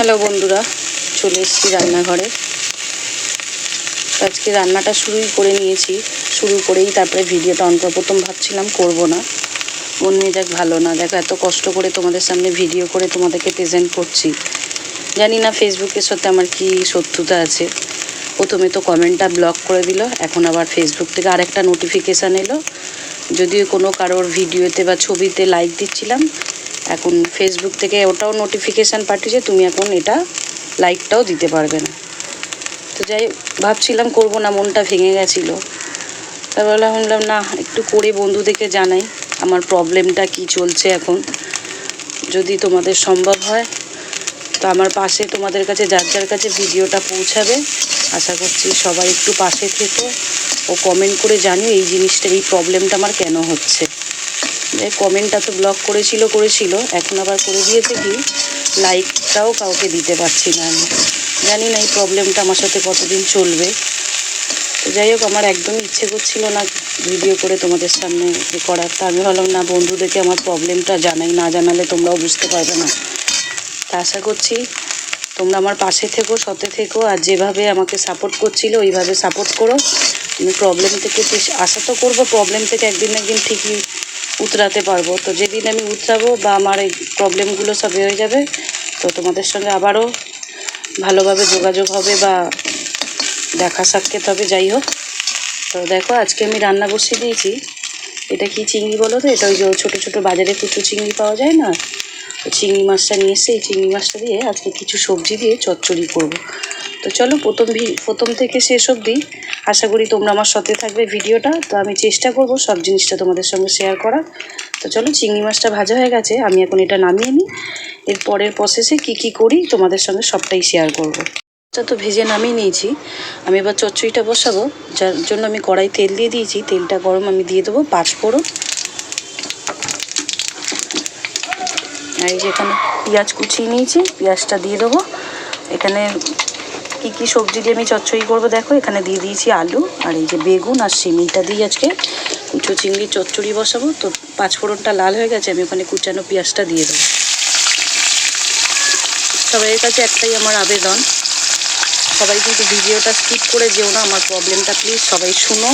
Hello বন্ধুরা, চলে এসেছি রান্নাঘরে। আজকে রান্নাটা শুরুই করে নিয়েছি। শুরু করেই তারপরে ভিডিওটা অন করে প্রথম ভাবছিলাম করব না, মন মেজাজ ভালো না। দেখো এত কষ্ট করে তোমাদের সামনে ভিডিও করে তোমাদেরকে প্রেজেন্ট করছি। জানি না ফেসবুকের সাথে আমার কি শত্রুতা আছে। প্রথমে তো কমেন্টটা ব্লক করে দিল, এখন আবার ফেসবুক থেকে আরেকটা নোটিফিকেশান এলো। যদিও কোনো কারোর ভিডিওতে বা ছবিতে লাইক দিচ্ছিলাম, এখন ফেসবুক থেকে ওটাও নোটিফিকেশান পাঠিয়েছে তুমি এখন এটা লাইকটাও দিতে পারবে না। তো যাই ভাবছিলাম করব না, মনটা ভেঙে গেছিলো। তারপর ভাবলাম না, একটু করে বন্ধুদেরকে জানাই আমার প্রবলেমটা কি চলছে এখন। যদি তোমাদের সম্ভব হয় তো আমার পাশে তোমাদের কাছে যার কাছে ভিডিওটা পৌঁছাবে, আশা করছি সবাই একটু পাশে থেকো ও কমেন্ট করে জানিও এই জিনিসটা, এই প্রবলেমটা আমার কেন হচ্ছে। কমেন্টটা তো ব্লক করেছিল, এখন আবার করে দিয়েছে কি লাইকটাও কাউকে দিতে পারছি না। আমি জানি না এই প্রবলেমটা আমার সাথে কতদিন চলবে। তো যাই হোক, আমার একদমই ইচ্ছে করছিল না ভিডিও করে তোমাদের সামনে করার। তা আমি ভাবলাম না, বন্ধুদেরকে আমার প্রবলেমটা জানাই, না জানালে তোমরাও বুঝতে পারবে না। তা আশা করছি তোমরা আমার পাশে থেকো, সাথে থেকো, আর যেভাবে আমাকে সাপোর্ট করছিলে ওইভাবে সাপোর্ট করো। আমি প্রবলেম থেকে আশা তো করবো প্রবলেম থেকে একদিন ঠিকই উতরাতে পারবো। তো যেদিন আমি উতরাবো বা আমার এই প্রবলেমগুলো সব হয়ে যাবে, তো তোমাদের সঙ্গে আবারও ভালোভাবে যোগাযোগ হবে বা দেখা সাক্ষাৎ হবে। যাই হোক, তো দেখো আজকে আমি রান্না বসিয়ে দিয়েছি। এটা কি চিংড়ি বলো তো? এটা ওই যে ছোটো ছোটো বাজারে কুচু চিংড়ি পাওয়া যায় না, তো চিংড়ি মাছটা নিয়ে এসে এই চিংড়ি মাছটা দিয়ে আজকে কিছু সবজি দিয়ে চচ্চড়ি করব। তো চলো প্রথম থেকে শেষ অবধি আশা করি তোমরা আমার সাথে থাকবে ভিডিওটা। তো আমি চেষ্টা করব সব জিনিসটা তোমাদের সঙ্গে শেয়ার করার। তো চলো, চিংড়ি মাছটা ভাজা হয়ে গেছে, আমি এখন এটা নামিয়ে নিই। এর পরের প্রসেসে কি করি তোমাদের সঙ্গে সবটাই শেয়ার করব। তো ভেজে নামিয়ে নিয়েছি, আমি এবার চচ্চড়িটা বসাবো। যার জন্য আমি কড়াই তেল দিয়ে দিয়েছি। তেলটা গরম, আমি দিয়ে দেবো পাঁচফোড়ন। আর এই যে এখানে পেঁয়াজ কুচিয়ে নিয়েছি, পেঁয়াজটা দিয়ে দেবো। এখানে কি সবজি দিয়ে আমি চচ্চড়ি করবো দেখো, এখানে দিয়ে দিয়েছি আলু আর এই যে বেগুন আর সিমিটা দিয়ে আজকে কুচো চিংড়ি চচ্চড়ি বসাবো। তো পাঁচফোড়নটা লাল হয়ে গেছে, আমি ওখানে কুচানো পেঁয়াজটা দিয়ে দেবো। সবাইয়ের কাছে একটাই আমার আবেদন, সবাই কিন্তু ভিডিওটা স্কিপ করে যেও না। আমার প্রবলেমটা প্লিজ সবাই শুনো,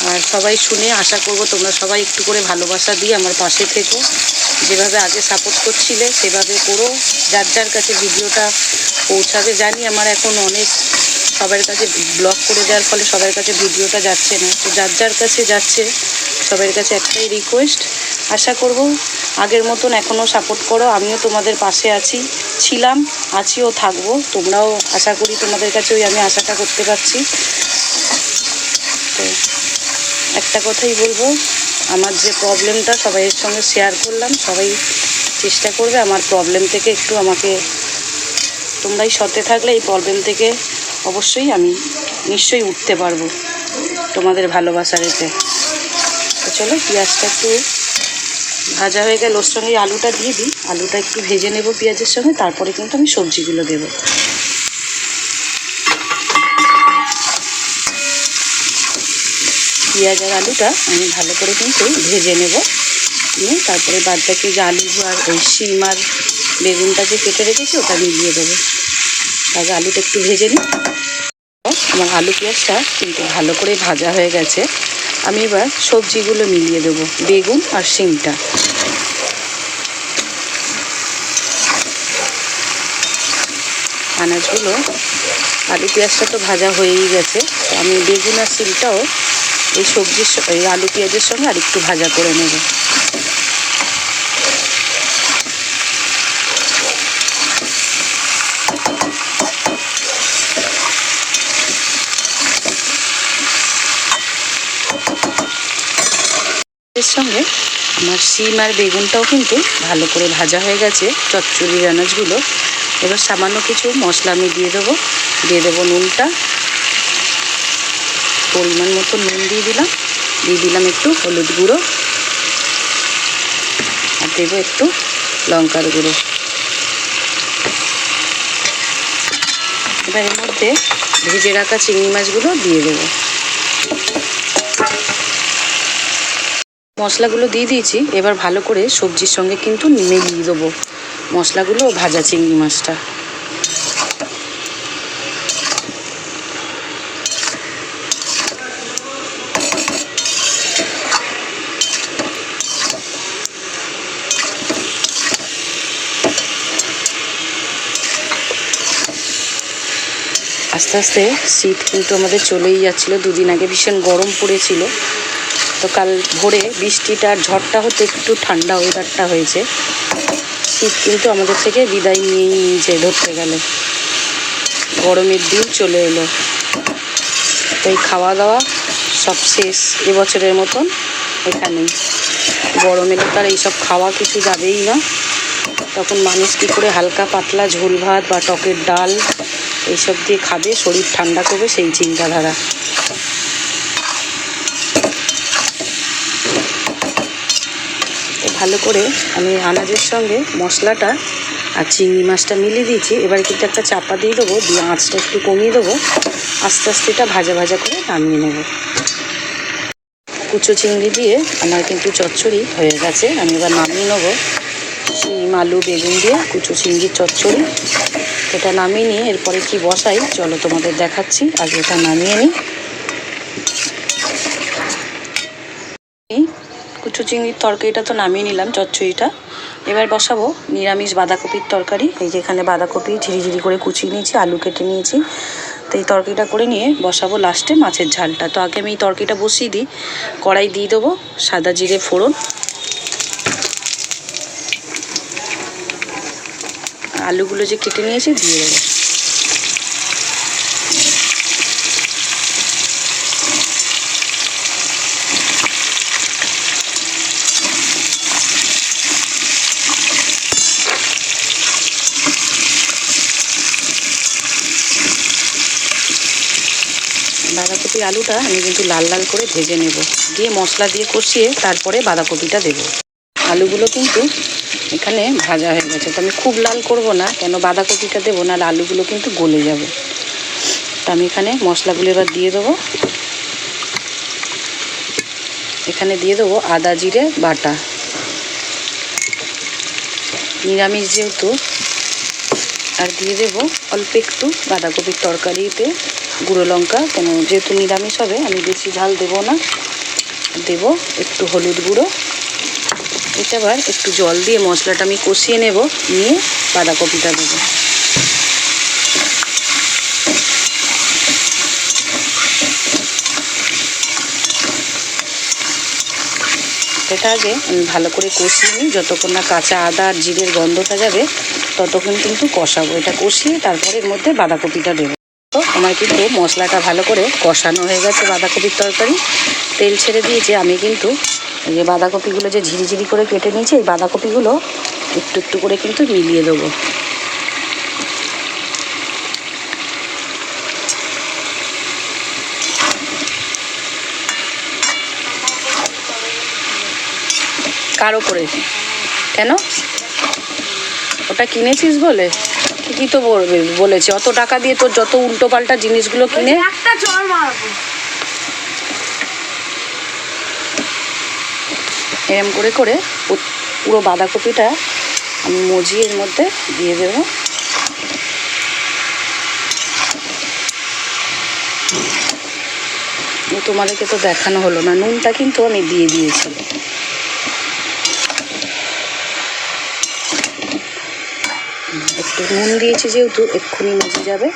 আর সবাই শুনে আশা করব তোমরা সবাই একটু করে ভালোবাসা দিয়ে আমার পাশে থেকো। যেভাবে আগে সাপোর্ট করছিলে সেভাবে করো। যার কাছে ভিডিওটা পৌঁছাবে, জানি আমার এখন অনেক সবার কাছে ব্লক করে দেওয়ার ফলে সবার কাছে ভিডিওটা যাচ্ছে না। তো যার কাছে যাচ্ছে সবার কাছে একটাই রিকোয়েস্ট, আশা করব আগের মতন এখনও সাপোর্ট করো। আমিও তোমাদের পাশে ছিলাম, আছিও, থাকবো। তোমরাও আশা করি তোমাদের কাছে ওই আমি আশাটা করতে পারছি। তো একটা কথাই বলবো, আমার যে প্রবলেমটা সবাইয়ের সঙ্গে শেয়ার করলাম, সবাই চেষ্টা করবে আমার প্রবলেম থেকে একটু আমাকে, তোমরাই সাথে থাকলে এই প্রবলেম থেকে অবশ্যই আমি নিশ্চয়ই উঠতে পারবো তোমাদের ভালোবাসার এতে। তো চলো, পেঁয়াজটা একটু ভাজা হয়ে গেলে ওর সঙ্গে আলুটা দিয়ে দিই। আলুটা একটু ভেজে নেব পেঁয়াজের সঙ্গে, তারপরে কিন্তু আমি সবজিগুলো দেবো। পেঁয়াজ আর আলুটা আমি ভালো করে কিন্তু ভেজে নেব, নিয়ে তারপরে বাদবাকি যে আলু আর ওই শিম আর বেগুনটা যে কেটে রেখেছি ওটা মিলিয়ে দেবো। তারপরে আলুটা একটু ভেজে নিই। আমার আলু পেঁয়াজটা কিন্তু ভালো করে ভাজা হয়ে গেছে। আমি এবার সবজিগুলো মিলিয়ে দেবো, বেগুন আর শিমটা। আনাজগুলো, আলু পেঁয়াজটা তো ভাজা হয়েই গেছে, আমি বেগুন আর শিমটাও এই এই আলু পেঁয়াজের সঙ্গে আর একটু ভাজা করে নেব। এর সঙ্গে আমার শিম আর বেগুনটাও কিন্তু ভালো করে ভাজা হয়ে গেছে, চচ্চড়ির আনাজগুলো। এবার সামান্য কিছু মশলা আমি দিয়ে দেবো নুনটা, পরিমাণ মতো নুন দিয়ে দিলাম একটু হলুদ গুঁড়ো, আর দেবো একটু লঙ্কার গুঁড়ো। এবার এর মধ্যে ভেজে রাখা চিংড়ি মাছগুলো দিয়ে দেবো। মশলাগুলো দিয়ে দিয়েছি, এবার ভালো করে সবজির সঙ্গে কিন্তু মিলিয়ে দেবো মশলাগুলো, ভাজা চিংড়ি মাছটা। আস্তে আস্তে শীত কিন্তু আমাদের চলেই যাচ্ছিলো। দুদিন আগে ভীষণ গরম পড়েছিল, তো কাল ভোরে বৃষ্টিটা আর ঝড়টা হতে একটু ঠান্ডা ওয়েদারটা হয়েছে। শীত কিন্তু আমাদের থেকে বিদায় নিয়েই নিয়েছে ধরতে গেলে। গরমের দিন চলে এলো, তাই খাওয়া দাওয়া সব শেষ এবছরের মতন এখানেই। গরম এলে তার এইসব খাওয়া কিছু যাবেই না, তখন মানুষ কী করে হালকা পাতলা ঝোল ভাত বা টকের ডাল এইসব দিয়ে খাবে, শরীর ঠান্ডা করবে, সেই চিন্তাধারা। ভালো করে আমি আনাজের সঙ্গে মশলাটা আর চিংড়ি মাছটা মিলিয়ে দিয়েছি। এবার কিন্তু একটা চাপা দিয়ে দেবো, দিয়ে আঁচটা একটু কমিয়ে দেবো, আস্তে আস্তে এটা ভাজা ভাজা করে নামিয়ে নেব। কুচো চিংড়ি দিয়ে আমার কিন্তু চচ্চড়ি হয়ে গেছে। আমি এবার নামিয়ে নেবো। শিম আলু বেগুন দিয়ে কুচো চিংড়ির চচ্চড়ি, এটা নামিয়ে নিয়ে এরপরে কি বসাই চলো তোমাদের দেখাচ্ছি। আগে এটা নামিয়ে নিই। কুচো চিংড়ির তরকারিটা তো নামিয়ে নিলাম, চচ্চড়িটা এবার বসাবো নিরামিষ বাঁধাকপির তরকারি। এই যে এখানে বাঁধাকপি ঝিরিঝিরি করে কুচিয়ে নিয়েছি, আলু কেটে নিয়েছি। তো এই তরকারিটা করে নিয়ে বসাবো লাস্টে মাছের ঝালটা। তো আগে আমি এই তরকারিটা বসিয়ে দিই। কড়াই দিয়ে দেবো সাদা জিরে ফোড়ন, আলুগুলো যে কেটে নিয়েছি দিয়ে দেবো। বাঁধাকপি আলুটা আমি কিন্তু লাল লাল করে ভেজে নেব, দিয়ে মশলা দিয়ে কষিয়ে তারপরে বাঁধাকপিটা দেবো। আলুগুলো কিন্তু এখানে ভাজা হয়ে গেছে, তো আমি খুব লাল করব না, কেন বাঁধাকপিটা দেবো না, আলুগুলো কিন্তু গলে যাবে। তো আমি এখানে মশলাগুলো এবার দিয়ে দেবো। এখানে দিয়ে দেবো আদা জিরে বাটা, নিরামিষ যেহেতু। আর দিয়ে দেবো অল্প একটু বাঁধাকপির তরকারিতে গুঁড়ো লঙ্কা, কেন যেহেতু নিরামিষ হবে আমি বেশি ঝাল দেবো না। দেব একটু হলুদ গুঁড়ো। এটা আবার একটু জল দিয়ে মশলাটা আমি কষিয়ে নেব, নিয়ে বাঁধাকপিটা দেবো। এটা আগে আমি ভালো করে কষিয়ে নিই, যতক্ষণ না কাঁচা আদা আর জিরের গন্ধটা যাবে ততক্ষণ কিন্তু কষাবো। এটা কষিয়ে তারপরে এর মধ্যে বাঁধাকপিটা দেবো। তো আমার কিন্তু মশলাটা ভালো করে কষানো হয়ে গেছে। বাঁধাকপির তরকারি তেল ছেড়ে দিয়েছে। আমি কিন্তু এই যে বাঁধাকপিগুলো যে ঝিরিঝিরি করে কেটে নিয়েছি, এই বাঁধাকপিগুলো একটু একটু করে কিন্তু মিলিয়ে দেবো। কার ওপরে? কেন? ওটা কিনেছিস বলে? ঠিকই তো বলেছি, অত টাকা দিয়ে তোর যত উল্টো পাল্টা জিনিসগুলো কিনে একটা চড় মারবো। এরম করে করে পুরো বাঁধাকপিটা আমি মজিয়ে এর মধ্যে দিয়ে দেব। তোমাদেরকে তো দেখানো হলো না, নুনটা কিন্তু আমি দিয়ে দিয়েছি। একটু নুন দিয়েছি যেহেতু এক্ষুনি মজে যাবে,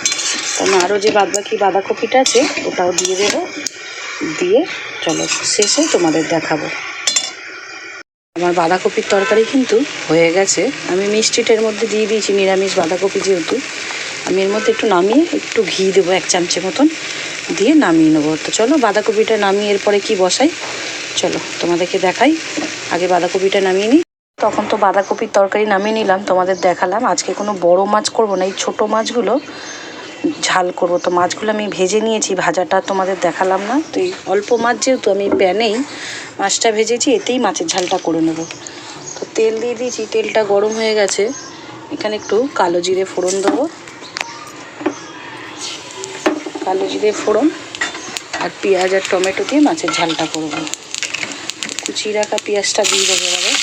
কারণ আরও যে বাদবাকি বাঁধাকপিটা আছে ওটাও দিয়ে দেবো। দিয়ে চলো শেষে তোমাদের দেখাবো। আমার বাঁধাকপির তরকারি কিন্তু হয়ে গেছে। আমি মিষ্টিটার মধ্যে দিয়ে দিয়েছি নিরামিষ বাঁধাকপি যেহেতু। আমি এর মধ্যে একটু নামিয়ে একটু ঘি দেবো 1 চামচে মতন, দিয়ে নামিয়ে নেবো। তো চলো বাঁধাকপিটা নামিয়ে এরপরে কি বসাই চলো তোমাদেরকে দেখাই। আগে বাঁধাকপিটা নামিয়ে নিই। তখন তো বাঁধাকপির তরকারি নামিয়ে নিলাম, তোমাদের দেখালাম। আজকে কোনো বড় মাছ করব না, এই ছোটো মাছগুলো ঝাল করব। তো মাছগুলো আমি ভেজে নিয়েছি, ভাজাটা তোমাদের দেখালাম না। তো এই অল্প মাছ যেহেতু আমি প্যানেই মাছটা ভেজেছি, এতেই মাছের ঝালটা করে নেব। তো তেল দিয়ে দিয়েছি, তেলটা গরম হয়ে গেছে। এখানে একটু কালো জিরে ফোড়ন দেবো, কালো জিরে ফোড়ন আর পেঁয়াজ আর টমেটো দিয়ে মাছের ঝালটা করব। কুচিয়ে রাখা পেঁয়াজটা দিয়ে দেবো এবারে।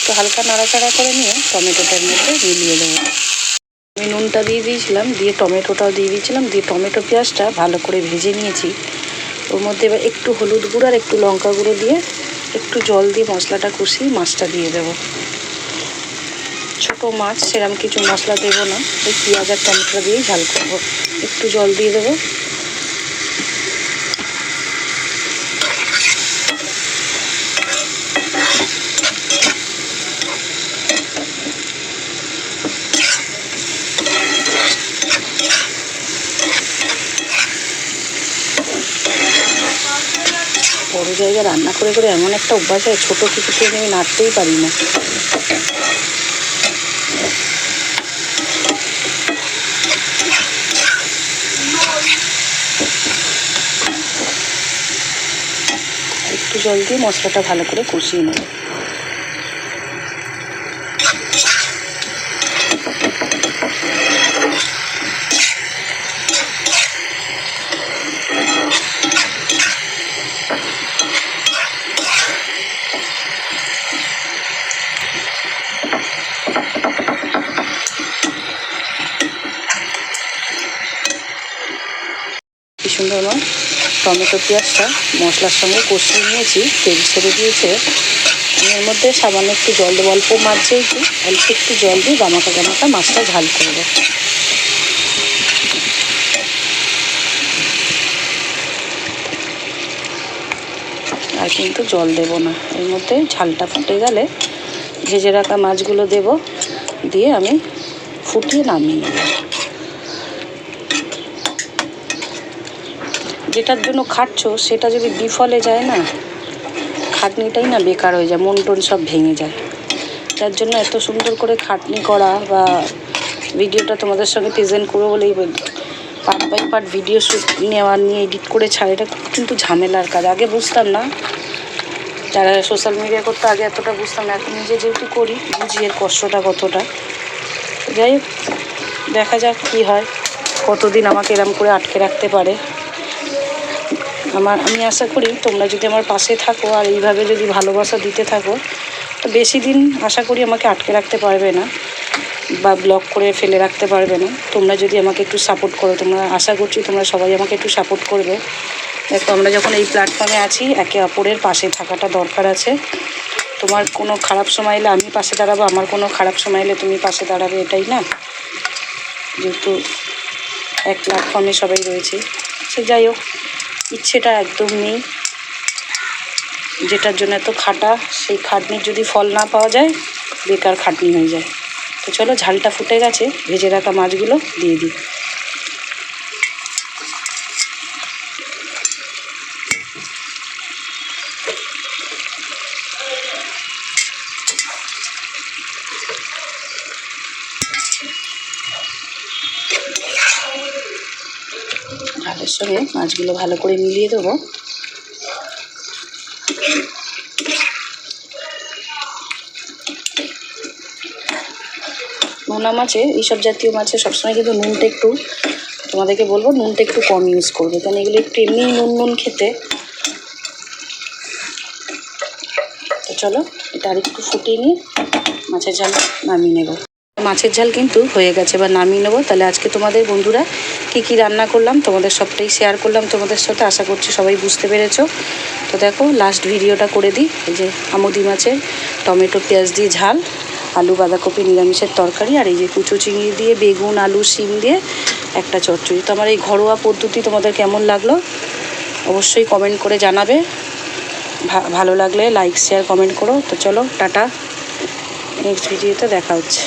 একটু হালকা নাড়াচাড়া করে নিয়ে টমেটোটার মধ্যে মিলিয়ে দেবো। আমি নুনটা দিয়ে দিয়েছিলাম, দিয়ে টমেটোটাও দিয়ে দিয়েছিলাম, দিয়ে টমেটো পেঁয়াজটা ভালো করে ভেজে নিয়েছি। ওর মধ্যে এবার একটু হলুদ গুঁড়ো আর একটু লঙ্কা গুঁড়ো দিয়ে একটু জল দিয়ে মশলাটা কষিয়ে মাছটা দিয়ে দেবো। ছোটো মাছ, সেরকম কিছু মশলা দেবো না, ওই পেঁয়াজ আর টমেটো দিয়েই ঝাল করবো। একটু জল দিয়ে দেবো। বড় জায়গায় রান্না করে করে এমন একটা অভ্যাস হয়, ছোটো কিছুতে আমি নাড়তেই পারি না। একটু জল দিয়ে মশলাটা ভালো করে কষিয়ে নেব। কি সুন্দর আমার টমেটো পেঁয়াজটা মশলার সঙ্গে কষিয়ে নিয়েছি, তেল ছেড়ে দিয়েছে। আমি এর মধ্যে সামান্য একটু জল দেবো, অল্প মাছ যেহেতু অল্প একটু জল দিয়ে গামাকা গামাকা মাছটা ঝাল করবো। আর কিন্তু জল দেব না। এর মধ্যে ঝালটা ফুটে গেলে ভেজে রাখা মাছগুলো দেব, দিয়ে আমি ফুটিয়ে নামিয়ে নেব। যেটার জন্য খাটছো সেটা যদি বিফলে যায় না, খাটনিটাই না বেকার হয়ে যায়, মন টন সব ভেঙে যায়। তার জন্য এত সুন্দর করে খাটনি করা বা ভিডিওটা তোমাদের সঙ্গে প্রেজেন্ট করবো বলেই part by part video shoot নেওয়া নিয়ে এডিট করে ছাড়া, এটা কিন্তু ঝামেলার কাজ। আগে বুঝতাম না, যারা সোশ্যাল মিডিয়া করতে আগে এতটা বুঝতাম না, এখন নিজে যেহেতু করি বুঝি এর কষ্টটা কতটা। যাই হোক, দেখা যাক কী হয়, কতদিন আমাকে এরম করে আটকে রাখতে পারে। আমি আশা করি তোমরা যদি আমার পাশে থাকো আর এইভাবে যদি ভালোবাসা দিতে থাকো, তো বেশি দিন আশা করি আমাকে আটকে রাখতে পারবে না বা ব্লক করে ফেলে রাখতে পারবে না। তোমরা যদি আমাকে একটু সাপোর্ট করো, তোমরা আশা করছি তোমরা সবাই আমাকে একটু সাপোর্ট করবে। দেখো, আমরা যখন এই প্ল্যাটফর্মে আছি, একে অপরের পাশে থাকাটা দরকার আছে। তোমার কোনো খারাপ সময় এলে আমি পাশে দাঁড়াবো, আমার কোনো খারাপ সময় এলে তুমি পাশে দাঁড়াবে, এটাই না? যেহেতু এক প্ল্যাটফর্মে সবাই রয়েছে। সে যাই হোক, ইচ্ছেটা একদম নেই, যেটার জন্য এত খাটা, সেই খাটনির যদি ফল না পাওয়া যায়, বেকার খাটনি হয়ে যায়। তো চলো, ঝালটা ফুটে গেছে, ভেজে রাখা মাছগুলো দিয়ে দিই। ঝালের সঙ্গে মাছগুলো ভালো করে মিলিয়ে দেবো। নোনা মাছে, এইসব জাতীয় মাছে সবসময় কিন্তু নুনটা একটু, তোমাদেরকে বলবো, নুনটা একটু কম ইউজ করবে, কারণ এগুলো একটু এমনি নুন খেতে। তো চলো, এটা আর একটু ফুটিয়ে নিয়ে মাছের ঝাল নামিয়ে নেব। মাছের ঝাল কিন্তু হয়ে গেছে, এবার নামিয়ে নেবো। তাহলে আজকে তোমাদের বন্ধুরা কী রান্না করলাম তোমাদের সবটাই শেয়ার করলাম তোমাদের সাথে। আশা করছি সবাই বুঝতে পেরেছো। তো দেখো, লাস্ট ভিডিওটা করে দিই। এই যে আমুদি মাছের টমেটো পেঁয়াজ দিয়ে ঝাল, আলু বাঁধাকপি নিরামিষের তরকারি, আর এই যে কুচো চিংড়ি দিয়ে বেগুন আলু শিম দিয়ে একটা চচ্চড়ি। তো আমার এই ঘরোয়া পদ্ধতি তোমাদের কেমন লাগলো অবশ্যই কমেন্ট করে জানাবে। ভালো লাগলে লাইক শেয়ার কমেন্ট করো। তো চলো, টাটা, নেক্সট ভিডিওতে দেখা হচ্ছে।